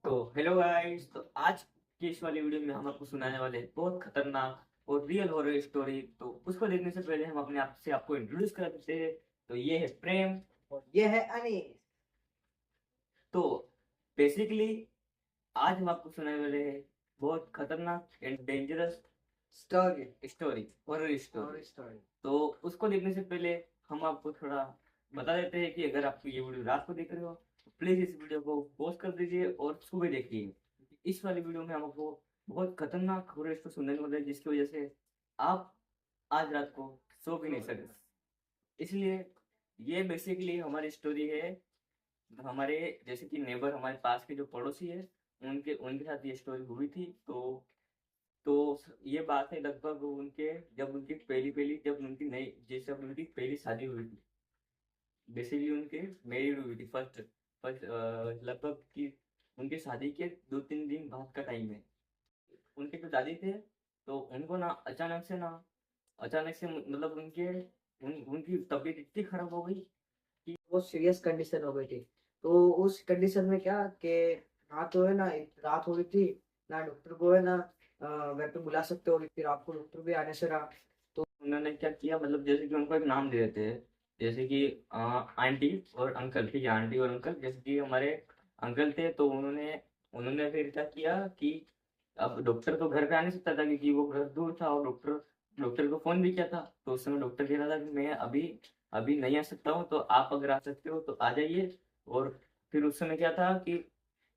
तो hello guys. तो आज की इस वाली वीडियो में हम आपको सुनाने वाले हैं बहुत खतरनाक और रियल हॉरर स्टोरी। तो उसको देखने से पहले हम अपने आप से आपको इंट्रोड्यूस कर देते हैं। तो ये है प्रेम। और ये है अनीस। तो बेसिकली आज हम आपको सुनाने वाले हैं बहुत खतरनाक and dangerous story. Story, horror story. और स्टोरी। तो उसको देखने से पहले हम आपको थोड़ा बता देते हैं कि अगर आप ये वीडियो रात को देख रहे हो तो प्लीज इस वीडियो को पॉज कर दीजिए और सुबह देखिए। इस वाली वीडियो में हम आपको बहुत खतरनाक हॉरर स्टोरी सुनने वाले हैं जिसकी वजह से आप आज रात को सो भी नहीं सकते। इसलिए ये बेसिकली हमारी स्टोरी है। हमारे जैसे कि नेबर, हमारे पास के जो पड़ोसी है, उनके उनके साथ ये स्टोरी हुई थी। तो ये बात है लगभग उनके, जब उनकी पहली पहली जब उनकी नई जैसे जब उनकी पहली शादी हुई थी। बेसिकली उनके मैरिड हुई थी फर्स्ट फर्स्ट लगभग की उनकी शादी के 2-3 दिन बाद का टाइम है। उनके जो दादी थे, तो उनको ना अचानक से मतलब उनकी तबीयत इतनी खराब हो गई। बहुत सीरियस कंडीशन हो गई थी। तो उस कंडीशन में क्या कि रात तो है ना, रात हो गई थी ना, डॉक्टर को है ना घर पे बुला सकते हो, फिर आपको डॉक्टर भी आने से रहा। उन्होंने क्या किया, मतलब जैसे कि उनको एक नाम दे देते हैं। जैसे कि आंटी और अंकल, ठीक है, आंटी और अंकल। जैसे कि हमारे अंकल थे, तो उन्होंने उन्होंने फिर क्या किया कि अब डॉक्टर तो घर पे आ नहीं सकता था क्योंकि वो घर दूर था, और डॉक्टर डॉक्टर को फोन भी किया था। तो उस समय डॉक्टर कह रहा था कि मैं अभी अभी नहीं आ सकता हूँ, तो आप अगर आ सकते हो तो आ जाइए। और फिर उस समय क्या था कि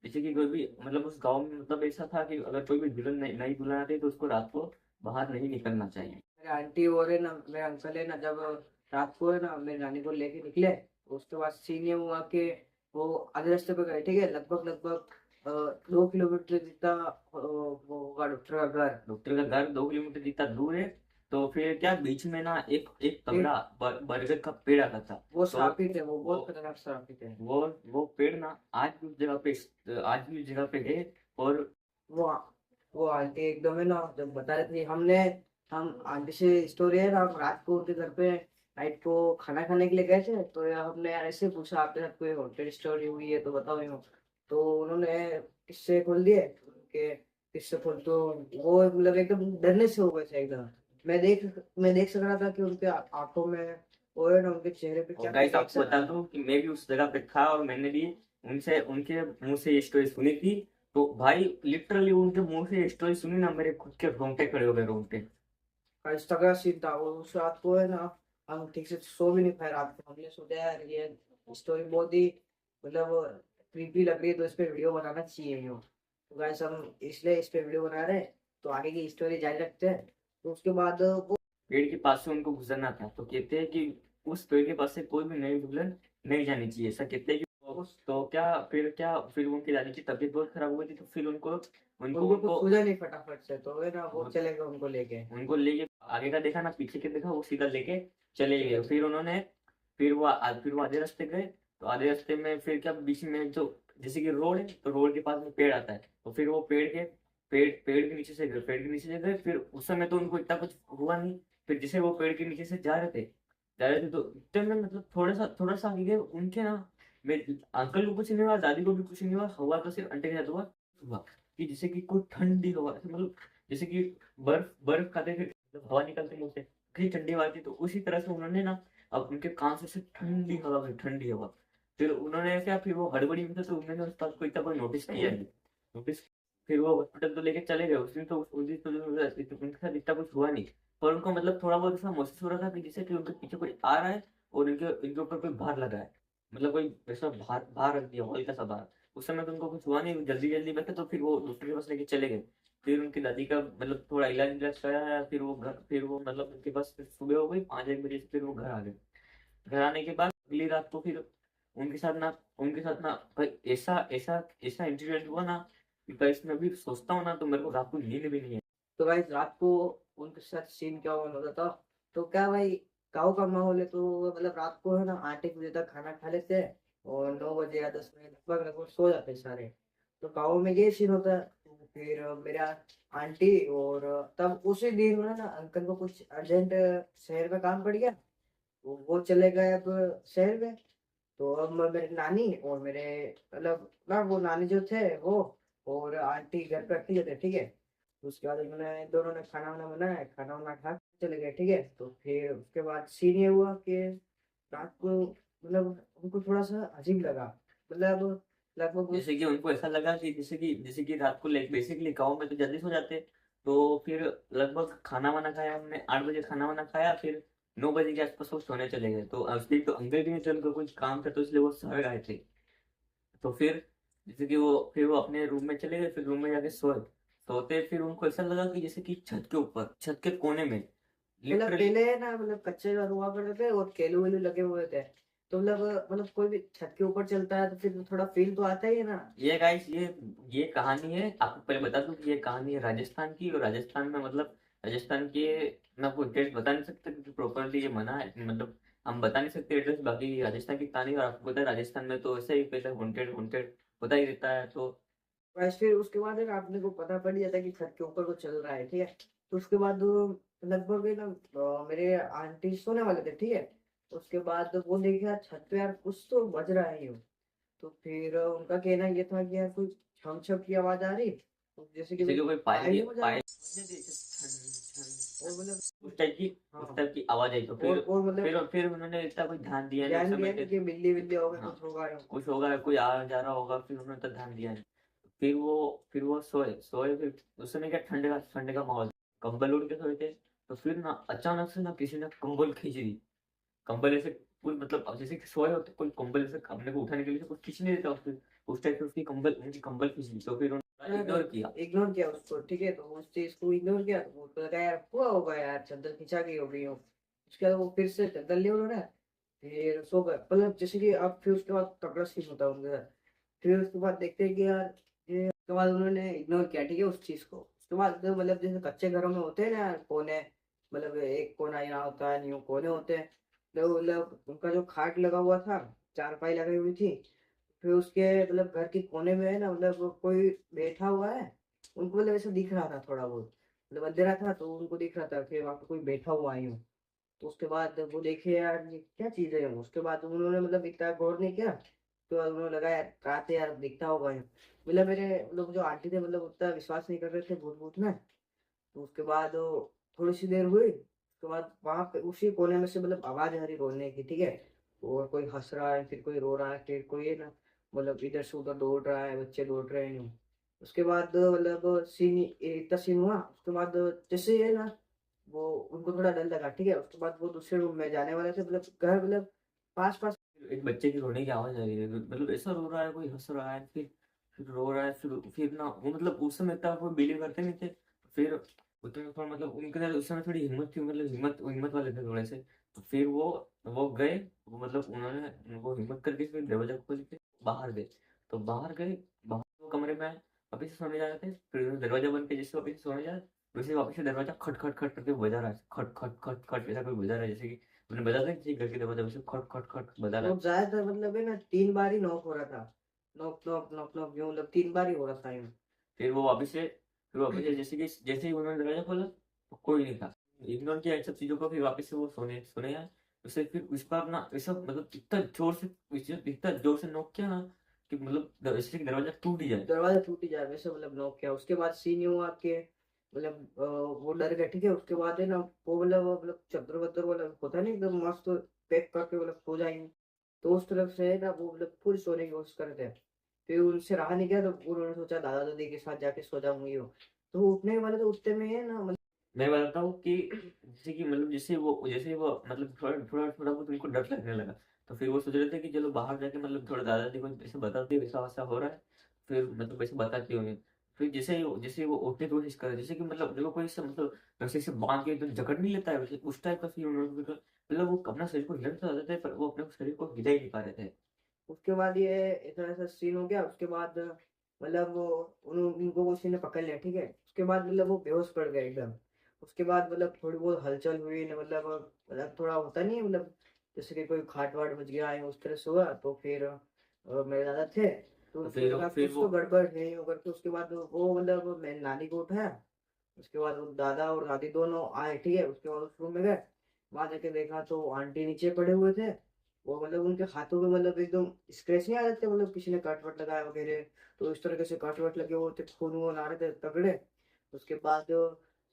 जैसे कि कोई भी मतलब उस गांव में मतलब ऐसा था कि अगर कोई भी दुल्हन नई दुल्हन आती है तो उसको रात को बाहर नहीं निकलना चाहिए। मेरे आंटी और है ना मेरे अंकल है ना, जब रात को है ना मेरी नानी को लेके निकले, तो उसके बाद सीन ये हुआ कि वो आधे रास्ते पे गए, ठीक है, लगभग लगभग 2 किलोमीटर जितना वो होगा डॉक्टर का घर। डॉक्टर का घर 2 किलोमीटर जितना दूर है। तो फिर क्या बीच में ना एक एक फिर तगड़ा बरगद का पेड़ आता था। वो तो श्रापित थे, वो वो बहुत खतरनाक श्रापित थे। वो वो पेड़ ना आज भी उस जगह पे है। और वो वो आंटी एकदम है ना, जब बता रही थी हम आंटी से स्टोरी है ना, हम रात को उनके घर पे नाइट को खाना खाने के लिए गए थे, तो यार हमने यार ऐसे पूछा आपके साथ कोई हॉन्टेड स्टोरी हुई है तो बताओ यूँ। तो उन्होंने किस्से खोल दिए कि किस्से खोल, तो वो मतलब एकदम डरने से हो गए थे एकदम। मैं देख सक रहा था कि उनके आंखों में वो है ना, उनके चेहरे पे क्या गाइस आपको रिएक्शन। बता दूं कि मैं भी उस जगह पे था और मैंने भी उनसे उनके मुंह से ये स्टोरी सुनी थी। तो भाई लिटरली उनके मुंह से ये स्टोरी सुनी ना, मेरे खुद के रोंगटे खड़े हो गए, रोंगटे। का तगड़ा सीन था वो। उस रात को है ना, हम ठीक से सो भी नहीं पाए रात को। हमने सोचा यार ये स्टोरी बहुत ही मतलब क्रीपी लग रही है, तो इस पे वीडियो बनाना चाहिए यूँ। तो गाइस हम इसलिए इस पे वीडियो बना रहे हैं। तो आगे की स्टोरी जारी रखते हैं। तो उसके बाद वो पेड़ के पास से उनको गुजरना था, तो कहते हैं कि उस पेड़ के पास से कोई भी नई दुल्हन नहीं जानी चाहिए, ऐसा कहते हैं कि उस तो क्या फिर उनकी दादी की तबीयत बहुत खराब हुई थी, तो फिर उनको उनको उनको कुछ उनको सूझा नहीं फटाफट से, तो है ना वो वो- चले गए उनको लेके। उनको लेके आगे का देखा ना, पीछे के देखा, वो सीधा लेके चले गए। फिर वो आधे रास्ते गए। तो आधे रास्ते में फिर क्या, बीच में जो जैसे कि रोड है, तो रोड के पास में पेड़ आता है। तो फिर वो पेड़ के नीचे से गए, पेड़ के नीचे से गए। फिर उस समय तो उनको इतना कुछ हुआ नहीं। फिर जैसे वो पेड़ के नीचे से जा रहे थे तो इतने में मतलब थोड़ा सा आगे गए उनके ना, मेरे अंकल को कुछ नहीं हुआ, दादी को भी कुछ नहीं हुआ, हवा तो सिर्फ अंटे के साथ हुआ कि जैसे कि कोई ठंडी हवा, मतलब जैसे कि बर्फ बर्फ खाते थे, जब हवा निकलती मुंह से इतनी ठंडी हवा थी। तो उसी तरह से उन्होंने ना अब उनके कान से ठंडी हवा गई, ठंडी हवा। फिर उन्होंने क्या, फिर वो हड़बड़ी में थे तो उन्होंने उस बात को इतना कोई नोटिस किया नहीं। नोटिस फिर वो हॉस्पिटल तो लेके चले गए। उस दिन तो उनके साथ इतना कुछ हुआ नहीं। पर उनको मतलब थोड़ा बहुत ऐसा महसूस हो रहा था कि जैसे कि उनके पीछे कोई आ रहा है और इनके इनके ऊपर कोई भार लगा है। मतलब कोई ऐसा भार भार रख दिया, हल्का सा भार। उस समय तो उनको कुछ हुआ नहीं, जल्दी जल्दी बैठे, तो फिर वो डॉक्टर के पास लेके चले गए। फिर उनकी दादी का मतलब थोड़ा इलाज इलाज कराया, फिर वो मतलब उनके पास फिर सुबह हो गई 5-1 बजे से, फिर वो घर आ गए। घर आने के बाद अगली रात को फिर उनके साथ ना भाई ऐसा ऐसा ऐसा इंसिडेंट हुआ ना कि भाई इसमें अभी सोचता हूँ ना तो मेरे को रात को नींद भी नहीं है। तो भाई रात को उनके साथ सीन क्या हुआ होता था। तो क्या भाई, गाँव का माहौल है, तो मतलब रात को है ना 8-1 बजे तक खाना खा लेते हैं और 9 बजे या 10 बजे लगभग लगभग सो जाते हैं सारे। तो गाँव में ये सीन होता है। तो फिर मेरा आंटी और तब उसी दिन है ना अंकल को कुछ अर्जेंट शहर में काम पड़ गया। वो चले गए अब शहर में। तो अब मेरी नानी और मेरे मतलब ना वो नानी जो थे वो और आंटी घर पे अकेले थे, ठीक है। तो उसके बाद उन्होंने दोनों ने खाना वाना बनाया, खाना वाना खा के चले गए, ठीक है। तो फिर उसके बाद सीन ये हुआ कि रात को मतलब उनको थोड़ा सा अजीब लगा, मतलब लगभग उस जैसे कि उनको ऐसा लगा कि जैसे कि रात को बेसिकली गाँव में तो जल्दी सो जाते, तो फिर लगभग खाना वाना खाया हमने 8 बजे, खाना वाना खाया, फिर 9 बजे के आसपास वो सोने चले गए। तो असली तो अंकल भी नहीं थे, उनको कुछ काम था तो इसलिए वो सो गए थे। तो फिर जैसे कि वो फिर वो अपने रूम में चले गए, फिर रूम में जाके सोए। सोते फिर उनको ऐसा लगा कि जैसे कि छत के ऊपर, छत के कोने में, मतलब लिटरली। पहले ना मतलब कच्चे घर हुआ करते थे और केलू वेलू लगे हुए थे, तो मतलब कोई भी छत के ऊपर चलता है तो फिर थोड़ा फील तो आता ही है ना। ये गाइस, ये कहानी है, आपको पहले बता दूं कि ये कहानी है राजस्थान की। और राजस्थान में मतलब राजस्थान के, मैं आपको एड्रेस बता नहीं सकता क्योंकि प्रॉपरली ये मना है, मतलब हम बता नहीं सकते एड्रेस। बाकी राजस्थान की कहानी, और आपको पता है राजस्थान में तो ऐसे ही पहले हॉन्टेड हॉन्टेड होता ही रहता है। तो बस फिर उसके बाद है ना अपने को पता पड़ जाता है कि छत के ऊपर कुछ चल रहा है, ठीक है। तो उसके बाद वो लगभग है ना मेरे आंटी सोने वाले थे, ठीक है। उसके बाद वो देखे यार छत पे यार कुछ तो बज रहा है यूं। तो फिर उनका कहना ये था कि यार कोई छम छम की आवाज आ रही, तो जैसे कि जैसे कोई कि कोई पायल पायल की नहीं बजा रहा। पायल, और मतलब उस हाँ, टाइप की आवाज आई। तो फिर और मतलब फिर उन्होंने इतना कोई ध्यान दिया नहीं उस ध्यान समय दिया पे। नहीं कि बिल्ली बिल्ली हो गई हाँ, कुछ होगा यूं। कुछ होगा, कोई आ जा रहा होगा, फिर उन्होंने तो ध्यान दिया नहीं। फिर वो सोए फिर उस समय क्या ठंड का माहौल, कंबल उड़ के सोए थे। तो फिर ना अचानक से ना किसी ने कंबल खींच दी। कंबल ऐसे कोई मतलब, अब जैसे कि सोए हो तो कोई कंबल ऐसे अपने को उठाने के लिए कुछ खींच नहीं देता, उस टाइप से उनकी कंबल खींच ली। तो फिर उन्होंने इग्नोर किया। इग्नोर किया उसको, ठीक है। तो उस चीज को इग्नोर किया तो उसको लगा यार हुआ होगा यार चादर खिंचा गई होगी यूं। उसके बाद वो फिर से चादर ले उन्होंने, फिर सो गए। मतलब जैसे कि अब फिर उसके बाद तगड़ा सीन होता है उनके साथ। फिर उसके बाद देखते हैं कि यार ये उसके बाद उन्होंने इग्नोर किया, ठीक है, उस चीज को। उसके बाद तो मतलब जैसे कच्चे घरों में होते हैं ना यार कोने, मतलब एक कोना यहाँ होता है, यूं कोने होते हैं। तो मतलब उनका जो खाट लगा हुआ था, चारपाई लगाई हुई थी, फिर उसके मतलब घर के कोने में है ना मतलब वो कोई बैठा हुआ है। उनको मतलब ऐसा दिख रहा था थोड़ा बहुत, मतलब अंधेरा था तो उनको दिख रहा था कि वहाँ पे कोई बैठा हुआ है यूं। तो उसके बाद वो देखे यार ये क्या चीज है यूं। उसके बाद उन्होंने मतलब इतना गौर नहीं किया, तो उन्होंने लगा यार रात है यार दिखता होगा यूं। मतलब मेरे लोग जो आंटी थे मतलब उतना विश्वास नहीं कर रहे थे भूत भूत में। तो उसके बाद वो थोड़ी सी देर हुई, उसके बाद वहां पे उसी कोने में से मतलब आवाज आ रही रोने की, ठीक है। और कोई हंस रहा है, फिर कोई रो रहा है, फिर कोई है ना मतलब इधर से उधर दौड़ रहा है, बच्चे दौड़ रहे हैं यूं। उसके बाद मतलब सीन इतना सीन हुआ। उसके बाद जैसे है ना वो उनको थोड़ा डर लगा, ठीक है। उसके बाद वो दूसरे रूम में जाने वाले थे, मतलब घर मतलब पास पास। एक बच्चे की रोने की आवाज आ रही है, मतलब ऐसा रो रहा है, कोई हंस रहा है, फिर रो रहा है, फिर ना वो मतलब उस समय तक वो बिलीव करते नहीं थे। फिर उतने थोड़ा मतलब उनके अंदर उस समय थोड़ी हिम्मत थी, मतलब हिम्मत हिम्मत वाले थे थोड़े से। तो फिर वो गए, वो मतलब उन्होंने उनको हिम्मत करके फिर दरवाजा खोल के बाहर गए। तो बाहर गए, बाहर वो कमरे में आए, वापिस से सोने जा रहे थे। फिर उन्होंने दरवाजा बंद किया, जैसे वापिस से सोने जा रहे, वैसे वापिस से दरवाजा खट खट खट करके बजा रहा है, खट खट खट खट ऐसा कोई बजा रहा है, जैसे कि मैंने बता था कि घर के दरवाजा वैसे खट खट खट बजा रहा वो है। ज्यादातर मतलब है ना 3 बार ही नॉक हो रहा था, नॉक नॉक नॉक नॉक यूं, मतलब 3 बार ही हो रहा था यूं। फिर वापस से जैसे ही उन्होंने दरवाजा खोला तो कोई नहीं था। इग्नोर किया इन सब चीजों को, फिर वापस से वो सोने सोने आए। उसे फिर उस बार ना ऐसा मतलब इतना जोर से नॉक किया ना कि मतलब जैसे कि दरवाजा टूट ही जाए। दरवाजा टूट ही जाए वैसे मतलब नॉक किया। उसके बाद सीन ये हुआ कि मतलब वो डर गए, ठीक है। उसके बाद है ना वो मतलब चद्दर वद्दर वाला होता है ना एकदम मस्त पैक करके मतलब सो जाएंगे। तो उस तरफ से है ना वो मतलब फुल सोने की कोशिश कर रहे थे। फिर उनसे रहा नहीं गया तो उन्होंने सोचा दादा दादी के साथ जाके सो जाऊंगी वो। तो वो उठने वाले तो उठते में है ना मतलब मैं बताता हूँ कि जैसे कि मतलब जैसे वो मतलब थोड़ा थोड़ा थोड़ा बहुत उनको डर लगने लगा। तो फिर वो सोच रहे थे कि चलो बाहर जाके मतलब थोड़ा दादाजी को ऐसे बताते वैसा वैसा हो रहा है, फिर मतलब वैसे बताती होंगे। फिर जैसे ही वो उठने की कोशिश करे, जैसे कि मतलब देखो कोई से मतलब रस्सी से बांध के तो जकड़ नहीं लेता है, वैसे उस टाइप का फील उन्होंने मतलब वो अपना शरीर को हिलने तो जाते थे पर वो अपने शरीर को हिला ही नहीं पा रहे थे। उसके बाद ये ऐसा ऐसा सीन हो गया। उसके बाद मतलब वो उनको किसी ने पकड़ लिया, ठीक है। उसके बाद मतलब वो बेहोश पड़ गए एकदम। उसके बाद मतलब थोड़ी बहुत हलचल हुई ना, मतलब थोड़ा होता नहीं है मतलब जैसे कि कोई खाट वाट बज गया है उस तरह से हुआ। तो फिर मेरे दादा थे, तो तो उनको लगा फिर कुछ वो तो गड़बड़ है यूं करके। उसके बाद वो मतलब मैंने नानी को उठाया। उसके बाद वो दादा और दादी दोनों आए, ठीक है। उसके बाद उस रूम में गए, वहां जाके देखा तो आंटी नीचे पड़े हुए थे, वो मतलब उनके हाथों में मतलब एकदम स्क्रैच नहीं आ रहे थे, मतलब किसी ने कट वट लगाया वगैरह, तो इस तरीके से कट वट लगे हुए थे, खून वून आ रहे थे तगड़े। उसके बाद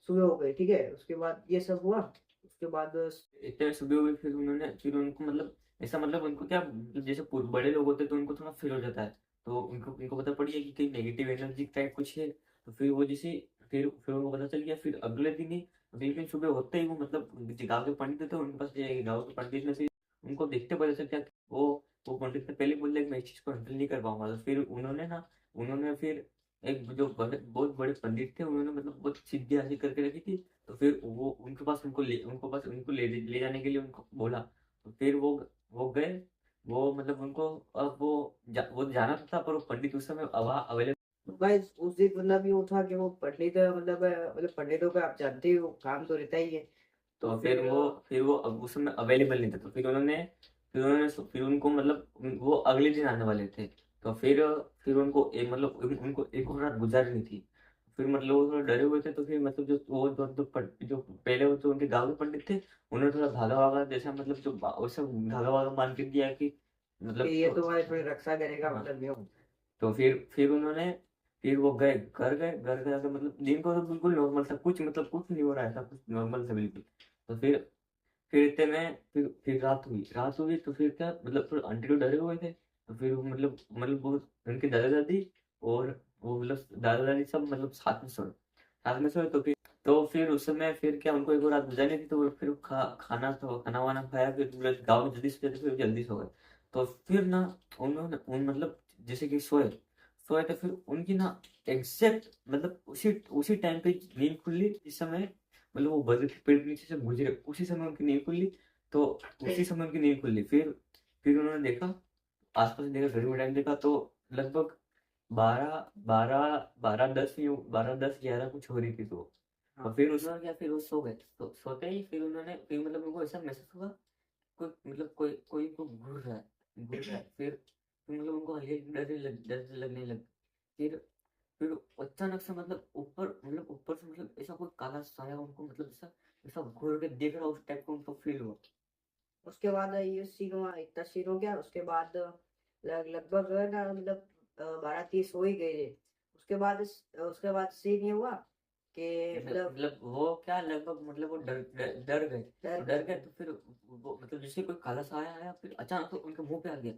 सुबह हो गई, ठीक है, उसके बाद ये सब हुआ। उसके बाद इतने सुबह हुए, फिर उन्होंने, फिर उनको मतलब ऐसा, मतलब उनको क्या, मतलब जैसे बड़े लोग होते हैं तो उनको थोड़ा फील हो जाता है, तो उनको पता पड़ी है कि कहीं नेगेटिव एनर्जी टाइप कुछ है। तो फिर वो जैसे, फिर उनको पता चल गया। फिर अगले दिन सुबह होते ही वो, मतलब जो गाँव के पंडित थे उनके पास जाएंगे, गाँव के पंडित ने फिर उनको देखते पता चल गया कि वो पंडित ने पहले बोल दिया कि मैं इस चीज को हैंडल नहीं कर पाऊंगा। तो फिर उन्होंने फिर एक जो बहुत बड़े पंडित थे, उन्होंने मतलब बहुत सिद्धि हासिल करके रखी थी। तो फिर वो उनको ले जाने के लिए उनको बोला। तो फिर वो गए। वो मतलब उनको, अब वो जाना तो था, पर वो पंडित उस समय अवेलेबल। भाई उस दिन मतलब ये था कि वो पंडित मतलब पंडितों का आप जानते ही हो, काम तो रहता ही है। तो तो फिर फिर वो अब उस समय अवेलेबल नहीं था। तो फिर उनको मतलब वो अगले दिन आने वाले थे। तो फिर उनको एक, मतलब उनको एक और रात गुजारनी थी। फिर मतलब वो थोड़ा डरे हुए थे। तो फिर मतलब जो पहले वो जो उनके गाँव के पंडित थे, उन्होंने थोड़ा धागा वागा जैसा, मतलब जो वैसा धागा वागा मान के दिया कि कि मतलब ये तो भाई थोड़ी रक्षा करेगा, हाँ। मतलब यूं। तो फिर वो घर गए आके, मतलब दिन को तो बिल्कुल नॉर्मल था, कुछ मतलब कुछ नहीं हो रहा था, कुछ नॉर्मल था बिल्कुल। तो फिर इतने में फिर रात हुई तो फिर क्या, मतलब थोड़ा आंटी तो डरे हुए थे। तो फिर वो मतलब वो उनके दादा दादी और वो, मतलब दादा दादी सब मतलब साथ में सोए। तो फिर उस समय फिर क्या, उनको एक और रात गुजारनी थी। तो वो फिर खाना वाना खाया, फिर पूरे गाँव में जल्दी सो जाते, फिर जल्दी सो गए। तो फिर ना उन्होंने उन मतलब जैसे कि सोए सोए, तो फिर उनकी ना एग्जैक्ट, मतलब उसी टाइम पे नींद खुली जिस समय, मतलब वो बद्र के पेड़ के नीचे से गुजरे, उसी समय उनकी नींद खुली। तो उसी समय उनकी नींद खुली। फिर उन्होंने देखा, आसपास देखा, घड़ी में टाइम देखा, तो लगभग 12 10 11 कुछ हो रही थी। तो हाँ। और फिर उसमें क्या, फिर वो सो गए। तो सोते ही फिर मतलब उनको ऐसा महसूस हुआ, कोई घूर रहा है। फिर मतलब उनको हल्की हल्की डर लगने लग। फिर फिर अचानक से, मतलब ऊपर से, मतलब ऐसा कोई काला साया उनको, मतलब ऐसा ऐसा घूर के देख रहा, उस टाइप का उनको फील हुआ। उसके बाद ये सीन हुआ, इतना सीन हो गया। उसके बाद लगभग ना मतलब 12:30 हो ही गए थे। उसके बाद सीन ये हुआ कि मतलब मतलब वो क्या, लगभग मतलब वो डर गए। डर तो डर गए, तो फिर वो, मतलब जैसे कोई काला साया आया, फिर अचानक से उनके मुंह पे आ गया।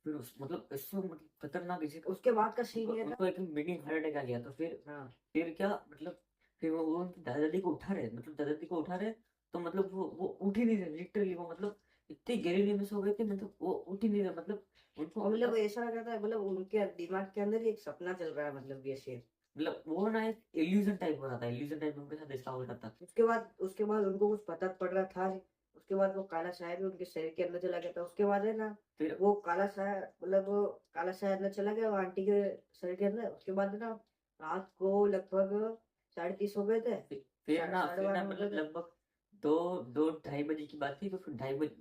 फिर मतलब इससे, मतलब खतरनाक किसी का, उसके बाद का सीन उनको ये था। उनको एकदम मीटिंग हार्ट अटैक आ गया। तो हाँ। फिर क्या, मतलब फिर वो उनकी दादा दादी को उठा रहे, मतलब दादा दादी को उठा रहे। तो मतलब वो उठ ही नहीं रहे, लिटरली वो, मतलब इतनी गहरी नींद में सो गए थे, मतलब वो उठ ही नहीं रहे, मतलब उनको और मतलब अब, ऐसा लग रहा था, मतलब उनके दिमाग के अंदर ही एक सपना चल रहा है, मतलब ये सीन। मतलब वो ना एक इल्यूजन टाइप हो रहा था, इल्यूजन टाइप उनके साथ ऐसा हो रहा था। उसके बाद उनको कुछ पता पड़ रहा था नहीं। उसके बाद वो काला साया भी उनके शरीर के अंदर चला गया था। उसके बाद है ना, फिर वो काला साया, मतलब वो काला साया अंदर चला गया वो आंटी के शरीर के अंदर। उसके बाद है ना, रात को लगभग 30:30 हो गए थे। साढ़े फिर ना 12 हो गए मतलब थे। लगभग दो दो ढाई बजे की बात थी। तो फिर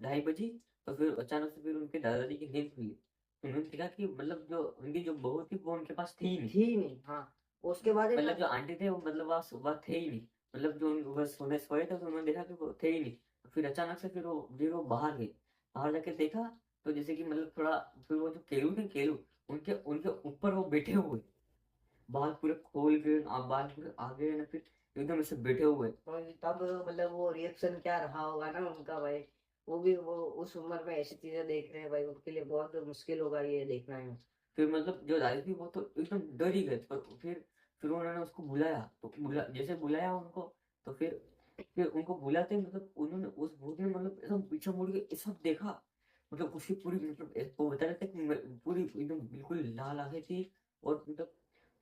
ढाई बजी। तो फिर अचानक से फिर उनके दादाजी की नींद खुली। उन्होंने देखा कि मतलब जो उनकी जो बहू थी वो उनके पास थी ही नहीं। थी नहीं, हाँ। उसके बाद है मतलब ना, जो आंटी थे वो, मतलब वहाँ सुबह थे ही नहीं। मतलब जो वह सोने सोए थे, तो उन्होंने देखा कि वो थे ही नहीं। तो फिर अचानक से फिर वो बाहर गए। बाहर जाके देखा, तो जैसे कि मतलब थोड़ा, फिर वो जो केलू थे, केलू उनके उनके ऊपर वो बैठे हुए, बाल पूरे खोल के, बाल पूरे आगे ना, फिर एकदम ऐसे बैठे हुए। तो तब मतलब वो रिएक्शन क्या रहा होगा ना उनका भाई। वो उस उम्र में ऐसी चीजें देख रहे हैं भाई, उनके लिए बहुत मुश्किल होगा ये देखना है। फिर मतलब जो दादी थी वो तो एकदम डर ही गए। पर फिर उन्होंने उसको बुलाया। तो जैसे बुलाया उनको। तो फिर उनको बुलाते ही, मतलब उन्होंने उस भूत ने, मतलब एकदम पीछे मुड़ के ये सब देखा। मतलब उसकी पूरी, मतलब वो बता रहे थे कि पूरी एकदम बिल्कुल लाल आंखें थी। और मतलब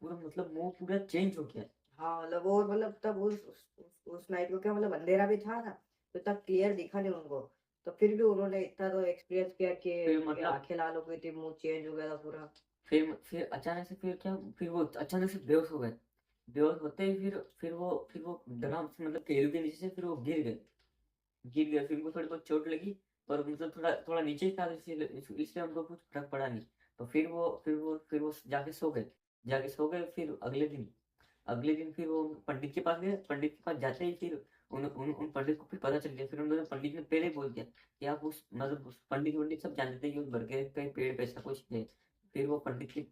पूरा, मतलब मुंह पूरा चेंज हो गया। हाँ मतलब वो मतलब तब उस नाइट को क्या मतलब अंधेरा भी था ना, तो तब क्लियर दिखा नहीं उनको। तो फिर भी उन्होंने इतना तो एक्सपीरियंस किया कि फिर उनकी मतलब आंखें लाल हो गई थी, मुंह चेंज हो गया था पूरा। फिर अचानक से, फिर क्या, फिर वो अचानक से बेहोश हो गए। बेहोश होते ही फिर वो धड़ाम से, मतलब पेड़ के नीचे से फिर वो गिर गए। फिर उनको थोड़ी बहुत चोट लगी। पर मतलब थोड़ा थोड़ा नीचे ही था, इसलिए उनको कुछ फर्क पड़ा नहीं। तो फिर वो जाके सो गए। फिर अगले दिन फिर वो पंडित के पास गए। पंडित के पास जाते ही उन पंडित को फिर पता चल गया, फिर उन्होंने पंडित ने पहले ही बोल दिया कि आप उस मतलब उस पंडित सब जानते थे कि उस बरगद के पेड़ पे ऐसा कुछ है। फिर वो पंडित की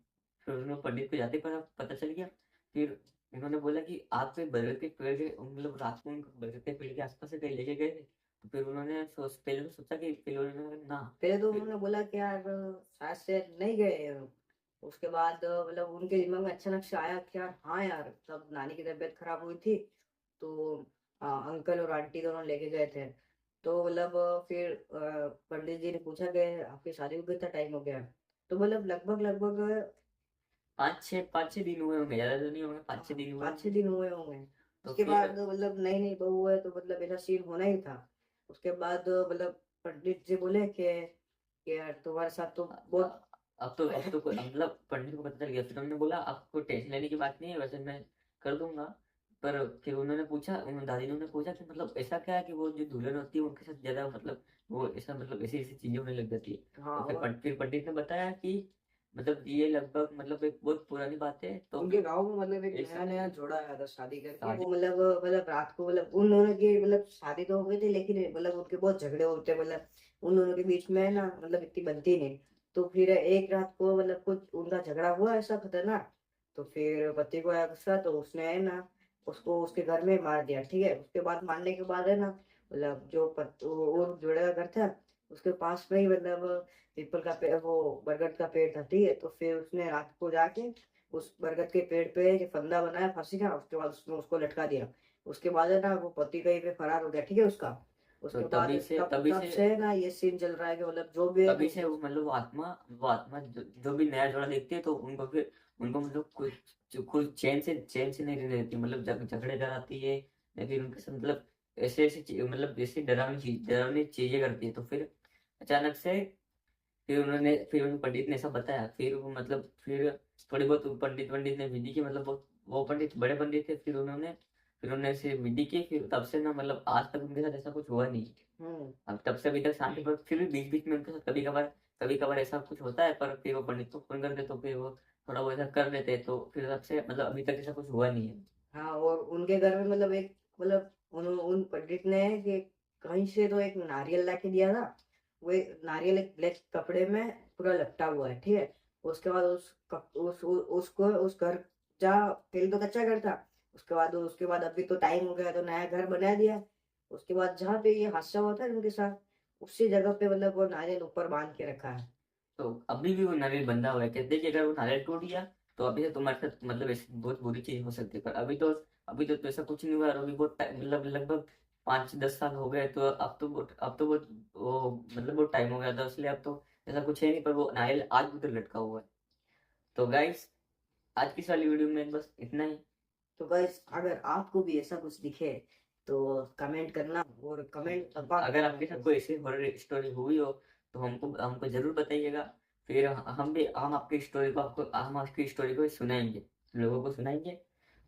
फिर उन्होंने पंडित को जाते ही पता चल गया। फिर उन्होंने बोला कि आप फिर बरगद के पेड़ के मतलब रात को उनको बरगद के पेड़ के आसपास से कहीं लेके गए थे। तो फिर उन्होंने पहले तो सोचा कि फिर उन्होंने ना पहले तो फिर उन्होंने बोला कि यार शायद से नहीं गए। उसके बाद मतलब उनके दिमाग में अचानक से आया कि यार हाँ यार, तब नानी की तबीयत खराब हुई थी तो अंकल और आंटी दोनों लेके गए थे। तो मतलब फिर पंडित जी ने पूछा कि आपकी शादी को कितना टाइम हो गया। तो मतलब लगभग लगभग 5-6 दिन हुए होंगे, ज्यादा तो नहीं होंगे, 5-6 दिन हुए 5-6 होंगे। दिन हुए होंगे। तो उसके फिर बाद मतलब नई नई बहू है तो मतलब ऐसा सीन होना ही था। उसके बाद मतलब पंडित जी बोले कि यार तुम्हारे साथ तो बहुत अब तो मतलब पंडित को पता चल गया। फिर उन्होंने बोला आपको टेंशन लेने की बात नहीं है, वैसे मैं कर दूंगा। पर फिर उन्होंने पूछा, उन्होंने दादी ने पूछा कि मतलब ऐसा क्या है कि वो जो दुल्हन होती है उनके साथ ज्यादा मतलब वो ऐसा मतलब ऐसी ऐसी चीजें होने लग जाती है। हाँ। तो फिर और फिर पंडित ने बताया कि मतलब ये लगभग मतलब एक बहुत पुरानी बात है। तो उनके फिर गांव में मतलब एक ऐसा नया नया जोड़ा आया था शादी करके। शादी वो मतलब रात को मतलब उन दोनों की मतलब शादी तो हो गई थी, लेकिन मतलब उनके बहुत झगड़े होते, मतलब उन दोनों के बीच में ना मतलब इतनी बनती नहीं। तो फिर एक रात को मतलब कुछ उनका झगड़ा हुआ ऐसा खतरनाक। तो फिर पति को आया गुस्सा, तो उसने है ना उसको उसके घर में मार दिया। ठीक है, उसके बाद मारने के बाद है ना मतलब वो जोड़े का घर था उसके पास में ही मतलब पीपल का पेड़, वो बरगद का पेड़ था। ठीक है, तो फिर उसने रात को जाके उस बरगद के पेड़ पे एक फंदा बनाया फांसी का। उसके बाद उसने उसको लटका दिया। उसके बाद है ना वो पति कहीं पे फरार हो गया। ठीक है उसका। तो उसके बाद तब तब से ना ये सीन चल रहा है कि मतलब जो भी है तभी से वो मतलब वो आत्मा जो भी नया जोड़ा देखती है तो उनको फिर उनको मतलब कुछ चैन से नहीं रहने देती, मतलब झगड़े कराती है या फिर उनके साथ मतलब ऐसे ऐसी मतलब ऐसी डरावनी चीजें करती है। तो फिर अचानक से फिर उन पंडित ने ऐसा बताया। फिर वो मतलब फिर थोड़ी बहुत पंडित ने विधि की मतलब वो पंडित बड़े पंडित थे। फिर उन्होंने ऐसे विधि की। फिर तब से ना मतलब आज तक उनके साथ ऐसा कुछ हुआ नहीं। हम्म। अब तब से अभी तक शांति, पर फिर भी बीच बीच में उनके साथ कभी कभार ऐसा कुछ होता है। पर फिर वो पंडित को फोन करते तो फिर वो थोड़ा बहुत ऐसा कर लेते। तो फिर तब से मतलब अभी तक ऐसा कुछ हुआ नहीं है। हाँ, और उनके घर में मतलब एक मतलब उन पंडित ने कि कहीं से तो एक नारियल ला के दिया था। वो एक नारियल एक ब्लैक कपड़े में पूरा लपटा हुआ है। ठीक है, उसके बाद उसको उस घर जहाँ पहले तो कच्चा घर था, उसके बाद अभी तो टाइम हो गया तो नया घर बना दिया। उसके बाद जहाँ पे ये हादसा हुआ था उनके साथ, उसी जगह पे मतलब वो नारियल ऊपर बांध के रखा है। तो अभी भी वो नारियल बंधा हुआ है। कहते हैं कि अगर वो नारियल टूट गया तो अभी से तुम्हारे साथ मतलब ऐसी बहुत बुरी चीज हो सकती है। पर अभी तो ऐसा कुछ नहीं हुआ। और अभी बहुत मतलब लगभग 5-10 साल हो गए। तो अब तो बहुत वो मतलब बहुत टाइम हो गया था, इसलिए अब तो ऐसा कुछ है नहीं। पर वो नारियल आज भी तो लटका हुआ है। तो गाइस, आज की इस वाली वीडियो में बस इतना ही। तो गाइस अगर आपको भी ऐसा कुछ दिखे तो कमेंट करना, और कमेंट दबा के अगर आपके साथ कोई ऐसी हॉरर स्टोरी हुई हो तो हमको हमको जरूर बताइएगा। फिर हम आपकी स्टोरी को सुनाएंगे, लोगों को सुनाएंगे।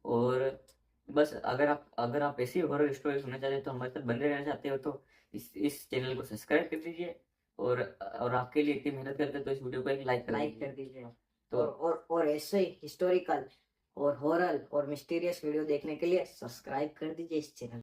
और बस अगर आप ऐसी हॉरर स्टोरी सुनना चाहते हो तो हमारे साथ बने रहना चाहते हो तो इस चैनल को सब्सक्राइब कर दीजिए। और आपके लिए इतनी मेहनत करते हैं तो इस वीडियो को एक लाइक कर लाइक कर दीजिए। दीजिए। तो और ऐसे ही हिस्टोरिकल और हॉरर और मिस्टीरियस वीडियो देखने के लिए सब्सक्राइब कर दीजिए इस चैनल।